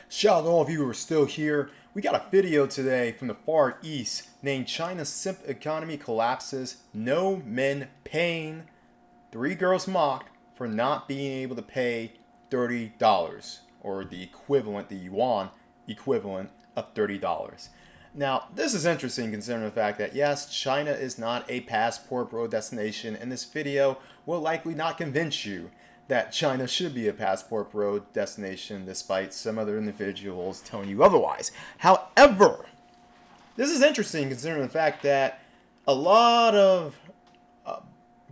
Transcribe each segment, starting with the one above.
Shout out to all of you who are still here. We got a video today from the Far East named China's Simp Economy Collapses, No Men Paying. 3 girls mocked for not being able to pay $30, or the equivalent, the yuan equivalent of $30. Now, this is interesting considering the fact that yes, China is not a passport bro destination, and this video will likely not convince you that China should be a passport bro destination despite some other individuals telling you otherwise. However, this is interesting considering the fact that a lot of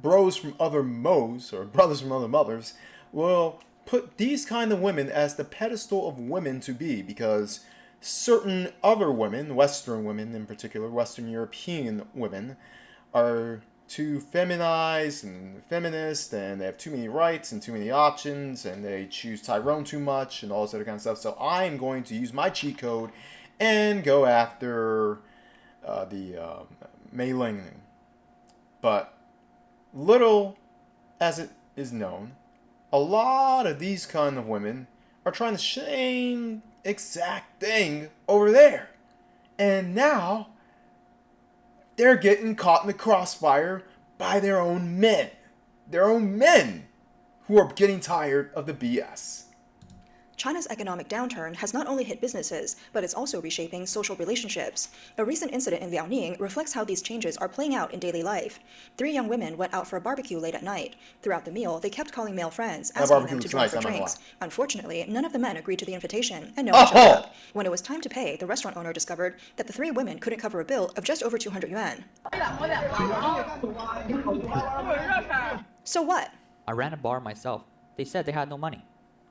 bros from other mo's or brothers from other mothers will put these kind of women as the pedestal of women to be, because certain other women, Western women in particular, Western European women, are too feminized and feminist, and they have too many rights and too many options, and they choose Tyrone too much and all this other kind of stuff. So I'm going to use my cheat code and go after the Mei Ling. But little as it is known, a lot of these kind of women are trying the same exact thing over there. And now they're getting caught in the crossfire by their own men. Their own men who are getting tired of the BS. China's economic downturn has not only hit businesses, but it's also reshaping social relationships. A recent incident in Liaoning reflects how these changes are playing out in daily life. 3 young women went out for a barbecue late at night. Throughout the meal, they kept calling male friends, asking them to join for drinks. Unfortunately, none of the men agreed to the invitation, and no one showed up. When it was time to pay, the restaurant owner discovered that the 3 women couldn't cover a bill of just over 200 yuan. So what? I ran a bar myself. They said they had no money.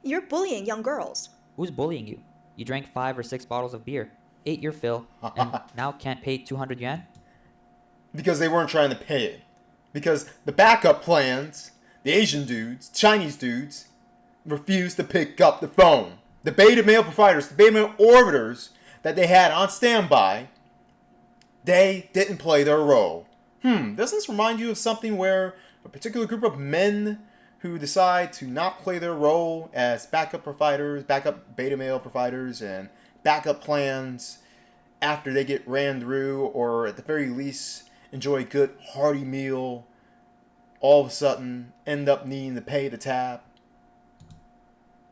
You're bullying young girls. Who's bullying you? You drank 5 or 6 bottles of beer, ate your fill, and now can't pay 200 yuan? Because they weren't trying to pay it. Because the backup plans, the Asian dudes, Chinese dudes, refused to pick up the phone. The beta male providers, the beta male orbiters that they had on standby, they didn't play their role. Doesn't this remind you of something where a particular group of men who decide to not play their role as backup providers, backup beta male providers, and backup plans after they get ran through, or at the very least enjoy a good hearty meal, all of a sudden end up needing to pay the tab?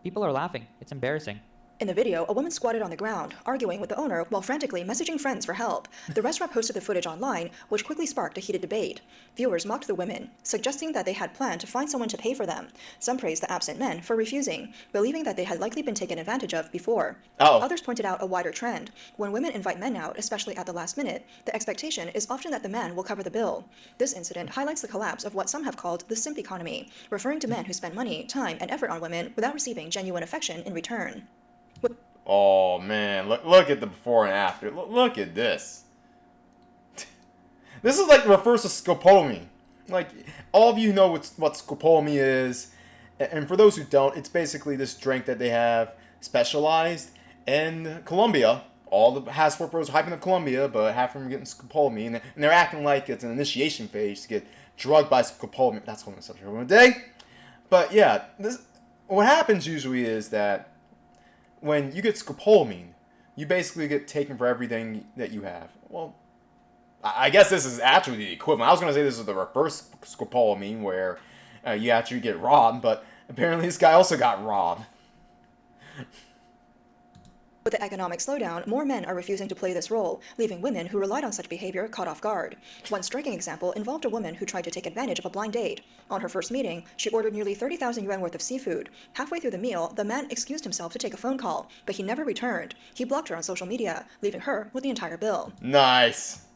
People are laughing. It's embarrassing. In the video, a woman squatted on the ground, arguing with the owner while frantically messaging friends for help. The restaurant posted the footage online, which quickly sparked a heated debate. Viewers mocked the women, suggesting that they had planned to find someone to pay for them. Some praised the absent men for refusing, believing that they had likely been taken advantage of before. Others pointed out a wider trend. When women invite men out, especially at the last minute, the expectation is often that the man will cover the bill. This incident highlights the collapse of what some have called the simp economy, referring to men who spend money, time, and effort on women without receiving genuine affection in return. Oh man, look at the before and after. Look at this. This is like the reverse of scopolamine. Like, all of you know what scopolamine is. And for those who don't, it's basically this drink that they have specialized in Colombia. All the passport bros hyping up Colombia, but half of them getting scopolamine. And they're acting like it's an initiation phase to get drugged by scopolamine. That's one of the subject of the day. But yeah, what happens usually is that when you get scopolamine, you basically get taken for everything that you have. Well, I guess this is actually the equivalent. I was going to say this is the reverse scopolamine, where you actually get robbed, but apparently this guy also got robbed. With the economic slowdown, more men are refusing to play this role, leaving women who relied on such behavior caught off guard. One striking example involved a woman who tried to take advantage of a blind date. On her first meeting, she ordered nearly 30,000 yuan worth of seafood. Halfway through the meal, the man excused himself to take a phone call, but he never returned. He blocked her on social media, leaving her with the entire bill. Nice.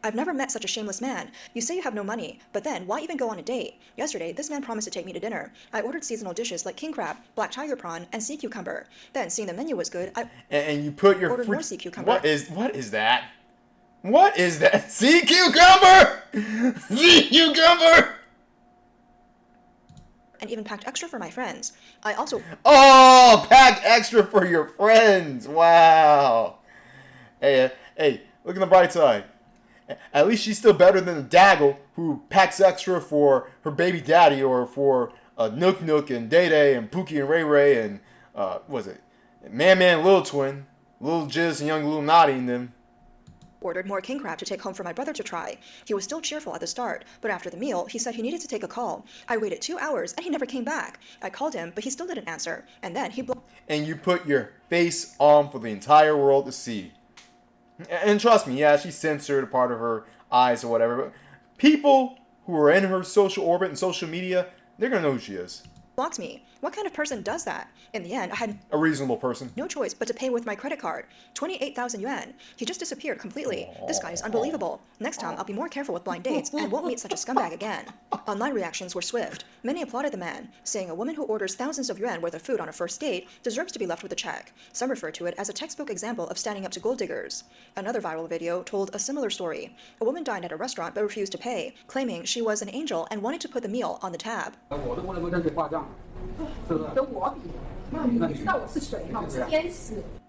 I've never met such a shameless man. You say you have no money, but then why even go on a date? Yesterday, this man promised to take me to dinner. I ordered seasonal dishes like king crab, black tiger prawn, and sea cucumber. Then, seeing the menu was good, I you put your ordered more sea cucumber. What is that? What is that? Sea cucumber! Sea cucumber! And even packed extra for my friends. I also... Oh, packed extra for your friends! Wow! Hey, look at the bright side. At least she's still better than the Daggle who packs extra for her baby daddy or for Nook Nook and Day Day and Pookie and Ray Ray and what was it Man Man Lil Twin, Lil Jizz and Young Lil Naughty and them. Ordered more king crab to take home for my brother to try. He was still cheerful at the start, but after the meal, he said he needed to take a call. I waited 2 hours and he never came back. I called him, but he still didn't answer. And then he and you put your face on for the entire world to see. And trust me, yeah, she censored a part of her eyes or whatever, but people who are in her social orbit and social media, they're gonna know who she is. blocked me. What kind of person does that? In the end, I had A reasonable person. no choice but to pay with my credit card. 28,000 yuan. He just disappeared completely. This guy is unbelievable. Next time, I'll be more careful with blind dates and won't meet such a scumbag again. Online reactions were swift. Many applauded the man, saying a woman who orders thousands of yuan worth of food on a first date deserves to be left with a check. Some referred to it as a textbook example of standing up to gold diggers. Another viral video told a similar story. A woman dined at a restaurant but refused to pay, claiming she was an angel and wanted to put the meal on the tab.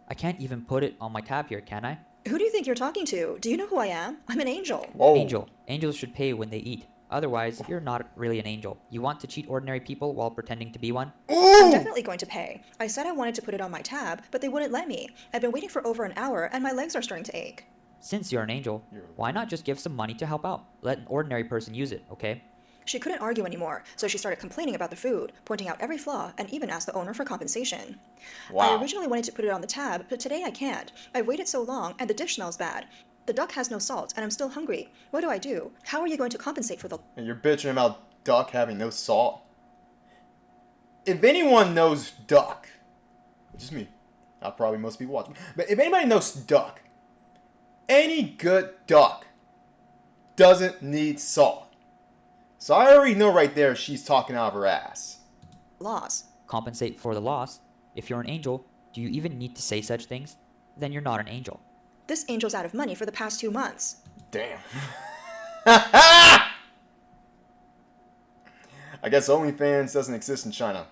I can't even put it on my tab here, can I? Who do you think you're talking to? Do you know who I am? I'm an angel. Whoa. Angel. Angels should pay when they eat. Otherwise, you're not really an angel. You want to cheat ordinary people while pretending to be one? I'm Ooh! definitely going to pay. I said I wanted to put it on my tab, but they wouldn't let me. I've been waiting for over an hour and my legs are starting to ache. Since you're an angel, why not just give some money to help out? Let an ordinary person use it, okay? She couldn't argue anymore, so she started complaining about the food, pointing out every flaw, and even asked the owner for compensation. Wow. I originally wanted to put it on the tab, but today I can't. I've waited so long, and the dish smells bad. The duck has no salt, and I'm still hungry. What do I do? How are you going to compensate for the... And you're bitching about duck having no salt. If anyone knows duck, which is me, I probably most people watching, but if anybody knows duck, any good duck doesn't need salt. So I already know right there she's talking out of her ass. loss? Compensate for the loss. If you're an angel, do you even need to say such things? Then you're not an angel. This angel's out of money for the past 2 months. Damn. I guess OnlyFans doesn't exist in China.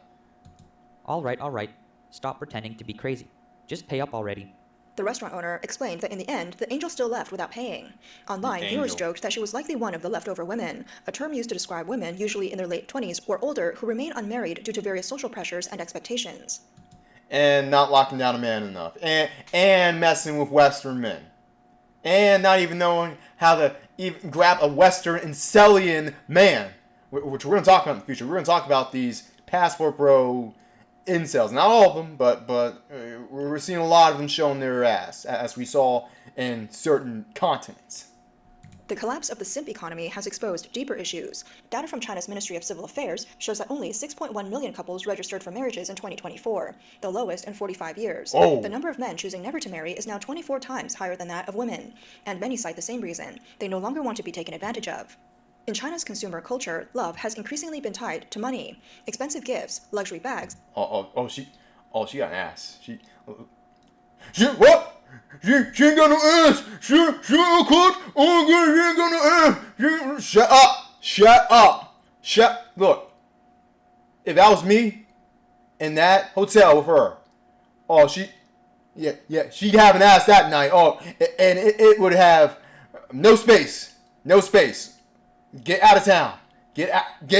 Alright. Stop pretending to be crazy. Just pay up already. The restaurant owner explained that in the end, the angel still left without paying. Online, The viewers angel. joked that she was likely one of the leftover women, a term used to describe women, usually in their late 20s or older, who remain unmarried due to various social pressures and expectations. And not locking down a man enough. And messing with Western men. And not even knowing how to even grab a Western Incelian man. Which we're going to talk about in the future. We're going to talk about these passport bro incels. Not all of them, but we're seeing a lot of them showing their ass, as we saw in certain continents. The collapse of the Simp economy has exposed deeper issues. Data from China's Ministry of Civil Affairs shows that only 6.1 million couples registered for marriages in 2024, the lowest in 45 years. Oh. The number of men choosing never to marry is now 24 times higher than that of women, and many cite the same reason. They no longer want to be taken advantage of. In China's consumer culture, love has increasingly been tied to money. Expensive gifts, luxury bags, She got an ass. She what? She ain't got no ass. She got a clutch. Oh, God, she ain't got no ass. Shut up. Look, if that was me in that hotel with her, she'd have an ass that night. And it would have no space. Get out of town. Get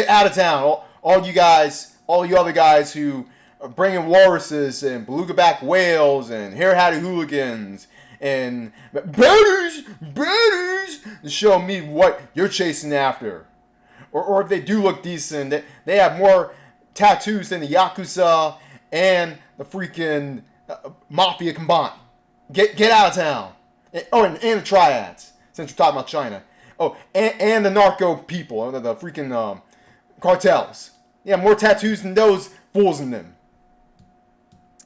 out of town. All you other guys who are bringing walruses and beluga-back whales and hair-hatted hooligans and baddies to show me what you're chasing after. Or if they do look decent, they have more tattoos than the Yakuza and the freaking Mafia combined. Get out of town. And the triads, since we're talking about China. Oh, and the narco people, the freaking cartels. Yeah, more tattoos than those fools in them.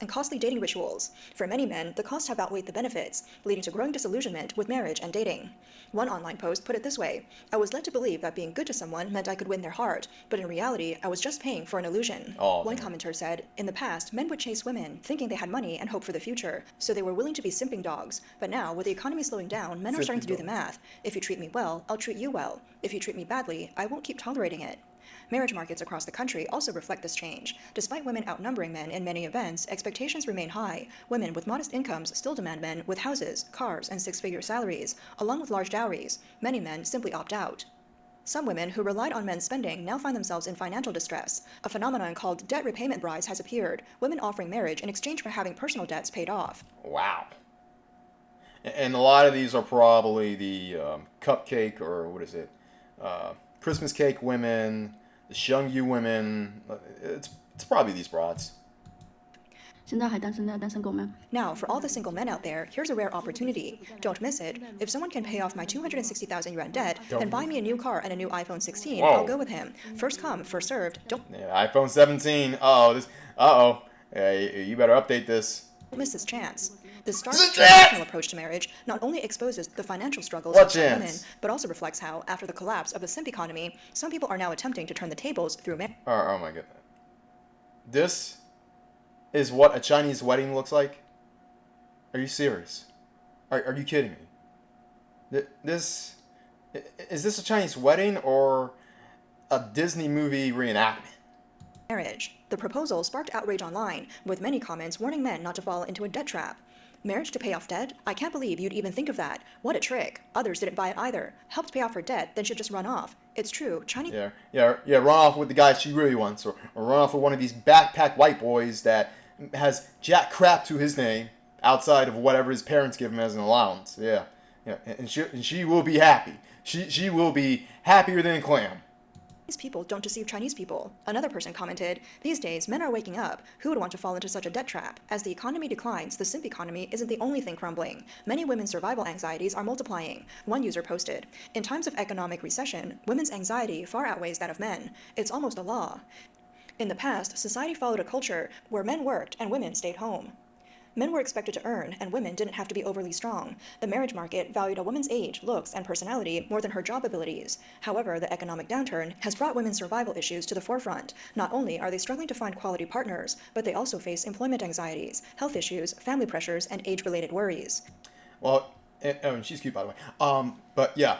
and costly dating rituals. For many men, the costs have outweighed the benefits, leading to growing disillusionment with marriage and dating. One online post put it this way: I was led to believe that being good to someone meant I could win their heart, but in reality, I was just paying for an illusion. One commenter said, in the past, men would chase women, thinking they had money and hope for the future, so they were willing to be simping dogs. But now, with the economy slowing down, men are starting to do the math. If you treat me well, I'll treat you well. If you treat me badly, I won't keep tolerating it. Marriage markets across the country also reflect this change. Despite women outnumbering men in many events, expectations remain high. Women with modest incomes still demand men with houses, cars, and six-figure salaries, along with large dowries. Many men simply opt out. Some women who relied on men's spending now find themselves in financial distress. A phenomenon called debt repayment brides has appeared, women offering marriage in exchange for having personal debts paid off. Wow. And a lot of these are probably the cupcake, or what is it? Christmas cake women, the Shungyu women. It's probably these broads. 现在还单身的单身狗们， Now, for all the single men out there, here's a rare opportunity. Don't miss it. If someone can pay off my 260,000 yuan debt, then buy me a new car and a new iPhone 16. Whoa. I'll go with him. First come, first served. Don't Yeah, iPhone 17. Uh-oh. Hey, you better update this. miss this chance. The stark This is a chance! traditional approach to marriage not only exposes the financial struggles What of some women, chance? but also reflects how, after the collapse of the simp economy, some people are now attempting to turn the tables through marriage. Oh my goodness. This is what a Chinese wedding looks like? Are you serious? Are you kidding me? Is this a Chinese wedding or a Disney movie reenactment? The proposal sparked outrage online, with many comments warning men not to fall into a debt trap. Marriage to pay off debt? I can't believe you'd even think of that. What a trick. Others didn't buy it either. Helped pay off her debt, then should just run off. It's true, Chinese... Yeah, run off with the guy she really wants, or run off with one of these backpack white boys that has jack crap to his name outside of whatever his parents give him as an allowance. Yeah, and she will be happy. She will be happier than a clam. people don't deceive Chinese people. Another person commented, these days, men are waking up. Who would want to fall into such a debt trap? As the economy declines, the simp economy isn't the only thing crumbling. Many women's survival anxieties are multiplying. One user posted, in times of economic recession, women's anxiety far outweighs that of men. It's almost a law. In the past, society followed a culture where men worked and women stayed home. Men were expected to earn, and women didn't have to be overly strong. The marriage market valued a woman's age, looks, and personality more than her job abilities. However, the economic downturn has brought women's survival issues to the forefront. Not only are they struggling to find quality partners, but they also face employment anxieties, health issues, family pressures, and age-related worries. Well, she's cute, by the way. But yeah,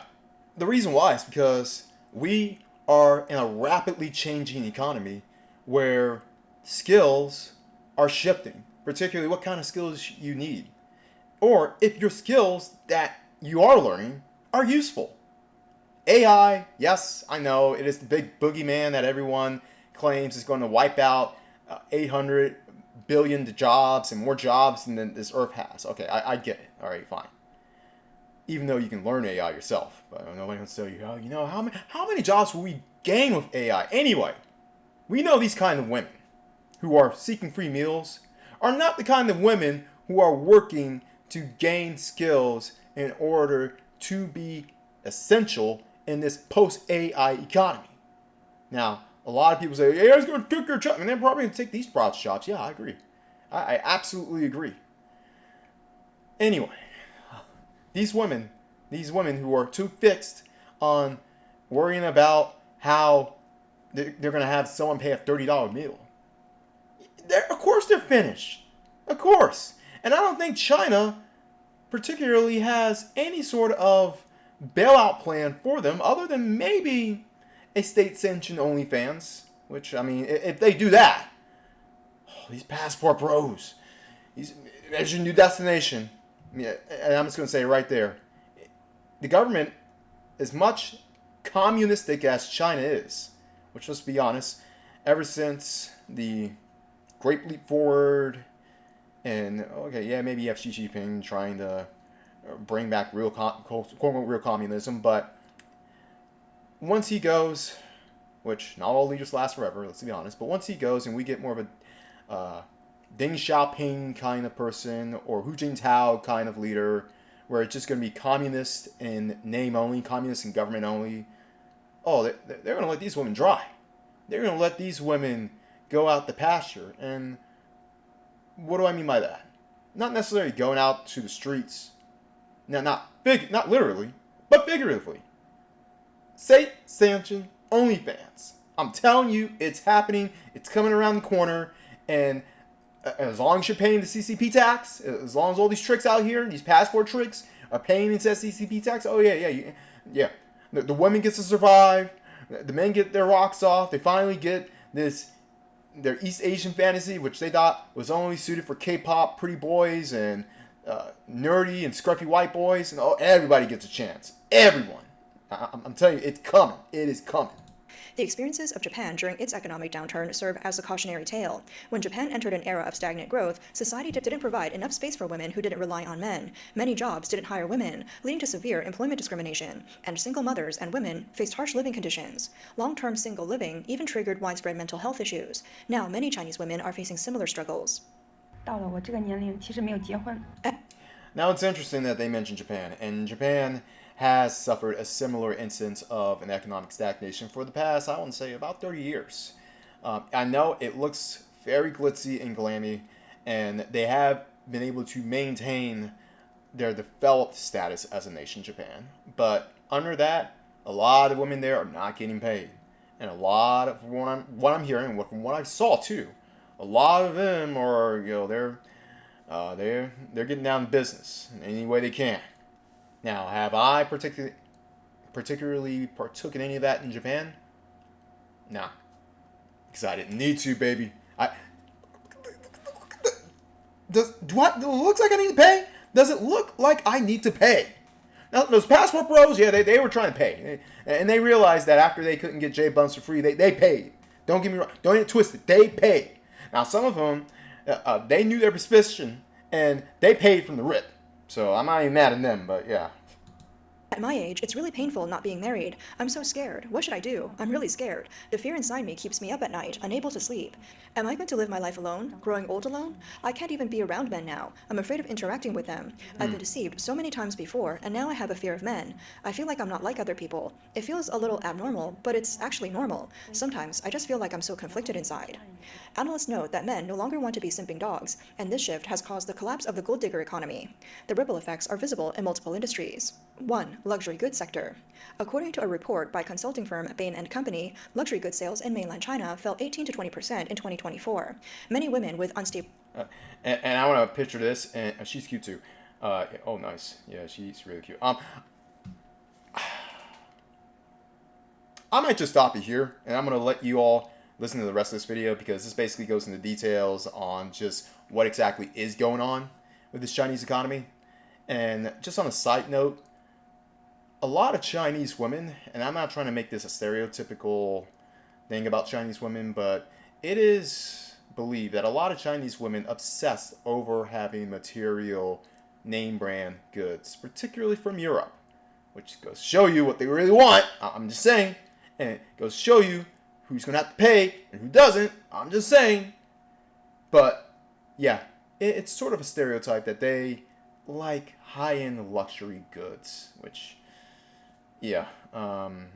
the reason why is because we are in a rapidly changing economy where skills are shifting. Particularly what kind of skills you need. Or if your skills that you are learning are useful. AI, yes, I know, it is the big boogeyman that everyone claims is going to wipe out 800 billion jobs and more jobs than this earth has. Okay, I get it. All right, fine. Even though you can learn AI yourself. But nobody can tell you, how many jobs will we gain with AI? Anyway, we know these kind of women who are seeking free meals are not the kind of women who are working to gain skills in order to be essential in this post-AI economy. Now, a lot of people say, AI is going to take your job. And they're probably going to take these broad jobs. Yeah, I agree. I absolutely agree. Anyway, these women who are too fixed on worrying about how they're going to have someone pay a $30 meal. Of course they're finished. Of course. And I don't think China particularly has any sort of bailout plan for them other than maybe a state-sanctioned OnlyFans. Which, I mean, if they do that, these passport bros, there's your new destination. Yeah, and I'm just going to say right there, the government, as much communistic as China is, which let's be honest, ever since the Great Leap Forward, and okay, yeah, maybe you have Xi Jinping trying to bring back real, quote-unquote, real communism, but once he goes, which not all leaders last forever, let's be honest, but once he goes and we get more of a Deng Xiaoping kind of person, or Hu Jintao kind of leader, where it's just going to be communist in name only, communist in government only, they're going to let these women dry. They're going to let these women go out the pasture. And what do I mean by that? Not necessarily going out to the streets. Now, not literally, but figuratively. State-sanctioned OnlyFans. I'm telling you, it's happening. It's coming around the corner. And as long as you're paying the CCP tax, as long as all these tricks out here, these passport tricks, are paying into CCP tax, yeah. The women get to survive. The men get their rocks off. They finally get their East Asian fantasy, which they thought was only suited for K-pop pretty boys and nerdy and scruffy white boys, and everybody gets a chance. Everyone. I'm telling you, it's coming. It is coming. The experiences of Japan during its economic downturn serve as a cautionary tale. When Japan entered an era of stagnant growth, society didn't provide enough space for women who didn't rely on men. Many jobs didn't hire women, leading to severe employment discrimination, and single mothers and women faced harsh living conditions. Long-term single living even triggered widespread mental health issues. Now, many Chinese women are facing similar struggles. 到了我这个年龄，其实没有结婚。 Now it's interesting that they mentioned Japan, and Japan has suffered a similar instance of an economic stagnation for the past, I want to say, about 30 years. I know it looks very glitzy and glammy, and they have been able to maintain their developed status as a nation, Japan. But under that, a lot of women there are not getting paid. And a lot of what I'm hearing, from what I saw too, a lot of them are, they're getting down to business in any way they can. Now, have I particularly partook in any of that in Japan? Nah, because I didn't need to, baby. Does it look like I need to pay? Does it look like I need to pay? Now, those passport bros, yeah, they were trying to pay. And they realized that after they couldn't get J-Bumps for free, they paid. Don't get me wrong. Don't get it twisted. They paid. Now, some of them, they knew their position, and they paid from the rip. So I'm not even mad at them, but yeah. At my age, it's really painful not being married. I'm so scared. What should I do? I'm really scared. The fear inside me keeps me up at night, unable to sleep. Am I going to live my life alone? Growing old alone? I can't even be around men now. I'm afraid of interacting with them. I've been deceived so many times before, and now I have a fear of men. I feel like I'm not like other people. It feels a little abnormal, but it's actually normal. Sometimes I just feel like I'm so conflicted inside. Analysts note that men no longer want to be simping dogs, and this shift has caused the collapse of the gold digger economy. The ripple effects are visible in multiple industries. 1. Luxury goods sector. According to a report by consulting firm Bain & Company, luxury goods sales in mainland China fell 18 to 20% in 2024. Many women with unstable... And I want to picture this, and she's cute too. Oh, nice. Yeah, she's really cute. I might just stop it here, and I'm going to let you all listen to the rest of this video, because this basically goes into details on just what exactly is going on with this Chinese economy. And just on a side note, a lot of Chinese women, and I'm not trying to make this a stereotypical thing about Chinese women, but it is believed that a lot of Chinese women obsess over having material name brand goods, particularly from Europe, which goes to show you what they really want. I'm just saying. And it goes to show you who's going to have to pay and who doesn't. I'm just saying. But yeah, it's sort of a stereotype that they like high-end luxury goods, which, yeah, I'm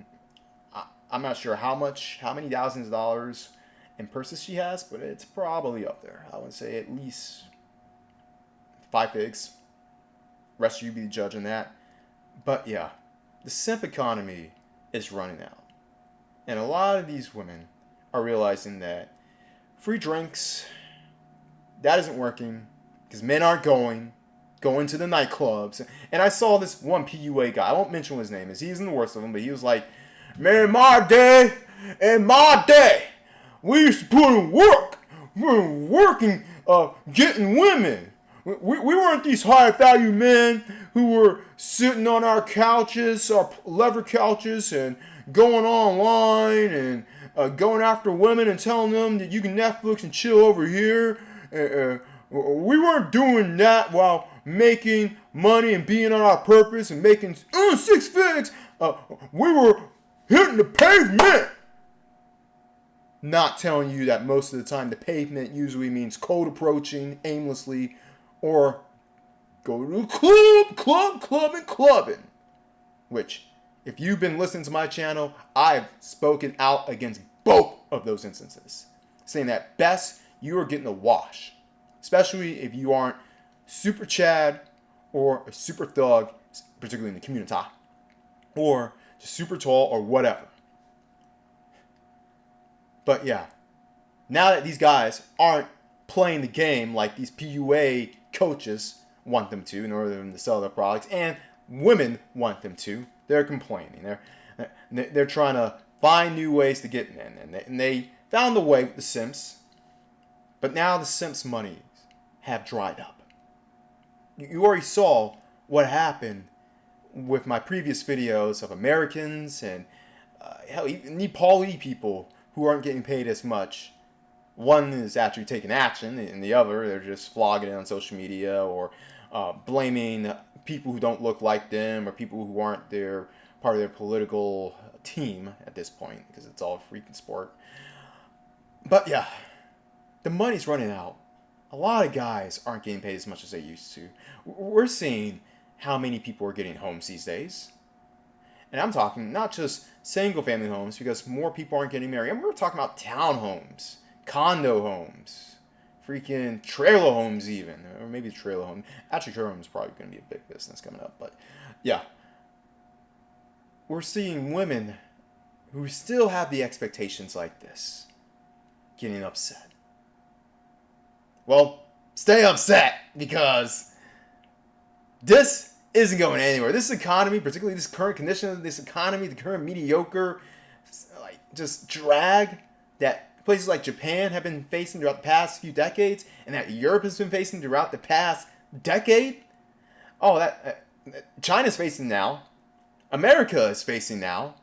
not sure how many thousands of dollars in purses she has, but it's probably up there. I would say at least 5 figs. Rest of you be the judge on that. But yeah, the simp economy is running out. And a lot of these women are realizing that free drinks, that isn't working because men aren't going to the nightclubs. And I saw this one PUA guy. I won't mention what his name is. He's in the worst of them, but he was like, man, in my day, we used to put in work. We were working, getting women. We weren't these high value men who were sitting on our couches, our leather couches, and going online and going after women and telling them that you can Netflix and chill over here. We weren't doing that while making money and being on our purpose and making 6 figs. We were hitting the pavement. Not telling you that most of the time the pavement usually means cold approaching aimlessly, or go to the clubbing. Which, if you've been listening to my channel, I've spoken out against both of those instances. Saying that best, you are getting a wash. Especially if you aren't super Chad or a super thug, particularly in the community, or just super tall or whatever. But yeah, now that these guys aren't playing the game like these PUA coaches want them to in order for them to sell their products, and women want them to, they're complaining. They're trying to find new ways to get in, and they found a way with the simps. But now the simps' money have dried up. You already saw what happened with my previous videos of Americans and hell, even Nepali people who aren't getting paid as much. One is actually taking action, and the other, they're just flogging it on social media or blaming people who don't look like them or people who aren't part of their political team at this point, because it's all a freaking sport. But yeah, the money's running out. A lot of guys aren't getting paid as much as they used to. We're seeing how many people are getting homes these days. And I'm talking not just single family homes, because more people aren't getting married. We're talking about townhomes, condo homes, freaking trailer homes even. Or maybe trailer home. Actually, trailer home is probably going to be a big business coming up. But yeah. We're seeing women who still have the expectations like this getting upset. Well, stay upset, because this isn't going anywhere. This economy, particularly this current condition of this economy, the current mediocre, like, just drag that places like Japan have been facing throughout the past few decades, and that Europe has been facing throughout the past decade. Oh, that China's facing now. America is facing now.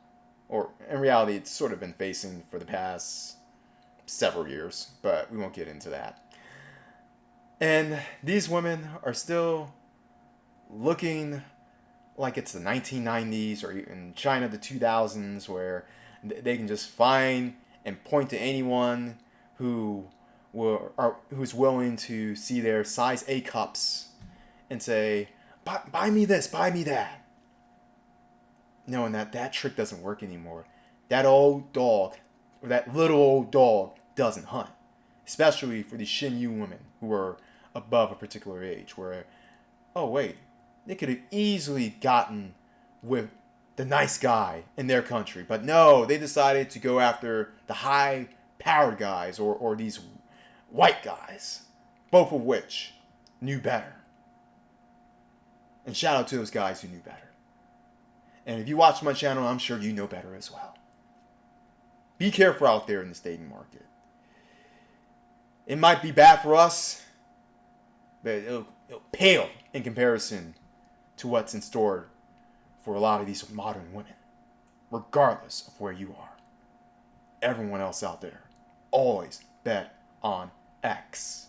Or in reality, it's sort of been facing for the past several years, but we won't get into that. And these women are still looking like it's the 1990s, or in China the 2000s, where they can just find and point to anyone who's willing to see their size A cups and say, buy me this, buy me that. Knowing that trick doesn't work anymore. That old dog, or that little old dog, doesn't hunt. Especially for these Xinyu women who are above a particular age, where, oh wait, they could have easily gotten with the nice guy in their country. But no, they decided to go after the high-powered guys, or these white guys, both of which knew better. And shout out to those guys who knew better. And if you watch my channel, I'm sure you know better as well. Be careful out there in this dating market. It might be bad for us, but it'll pale in comparison to what's in store for a lot of these modern women, regardless of where you are. Everyone else out there, always bet on X.